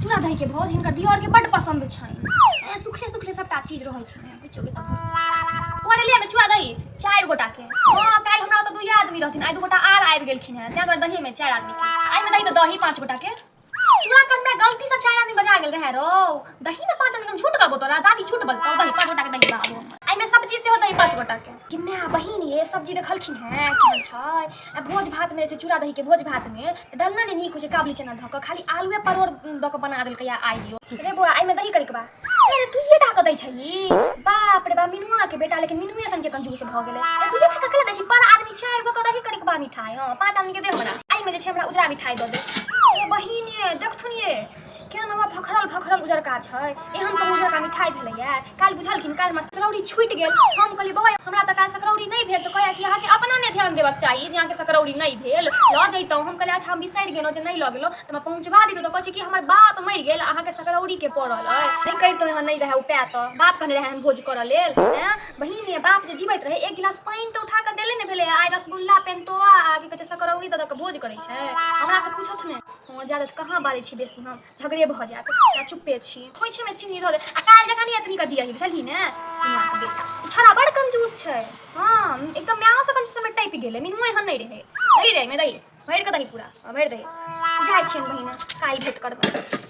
चूड़ा दही के भोज हिनकर दियोर के बड़ पसंद छनि। सुखले सुखले सबटा चीज रहै छनि कुछो के त ओरे ले में चूड़ा दही 4 गोटा के। हां काल हमरा त 2 आदमी रहथिन, आई 2 गोटा आर आबि गेलखिन हैं, तेगर दही में 4 आदमी के। आई में दही त दही 5 गोटा के। चूड़ा कर हमरा गलती से 4 आदमी बजा गेल रहे रो। दही में 5 आदमी झूठ कहबो तोरा, दादी झूठ बजतौ। दही 5 गोटा के दही बाबू। आई में सब्जी से हो दही 5 गोटा के। कि मैं बहिन ये सब्जी देखलखिन हैं कि छै भोज भात में से चूड़ा दही के भोज भात में डलना ने नीक हो छै, काबली चना धक खाली आलूए परोर द के बना देलकै या आइयो रे बुआ। आई में दही करे के बा अरे तू ये ढाक दै छही। बाप रे बा मिनुआ के बेटा, लेकिन मिनुए सन के कंजूस भ गेलै। तू ये खा के दै छी पर आदमी 4 गो के दही करे के बा मिठाई। हां 5 आदमी के दे हमरा। आई में जे छै हमरा उजरा मिठाई द दे। ए बहिन ये देखथुन ये क्या नवा फखरल फखरल उजरका छै, एहन त उजरका मिठाई भेलैया। काल बुझलखिन काल में सकरौरी छूट गेल। हम कहली बौआ हमरा त काल सकरौरी नहीं भेल, तो कहया कि अहाँ के अपना ने ध्यान देबक चाहिए जे अहाँ के सकरौरी नहीं भेल ल जइतौ। हम कहले अच्छा हम बिसरि गेलौ जे नहीं ल गेलौ त मैं पहुंचवा दितौ। तो कहै छै कि हमर बात मरि गेल, अहाँ के सकरौरी के पड़ल है नहीं करितो। यहाँ नहीं रहे उपाय त बाप कहने रहे हम भोज कर लेल। हैं बहिन ये बाप जे जीवैत रहे 1 गिलास पानी त उठा के देले ने भेले। आई रसगुल्ला पेंतोआ आके कहै छै सकरौरी त के भोज करै छै। हमरा से पूछत ने हां ज्यादा कहां बारे छी बेसी, हम झगड़े भ जात। चुप्पे छी खोइ छै में चीनी धो दे आ काल जका नहीं एतनी क दिया बुझलही ने। छड़ा बड़ कंजूस छै। हां एकदम म्याओ से कंजूस में टाइप गेले। मिनुआ एहन नहीं रहे। दही रे में दही भर के दही पूरा भर दही। जाय छियन बहिन काल भेट करबै।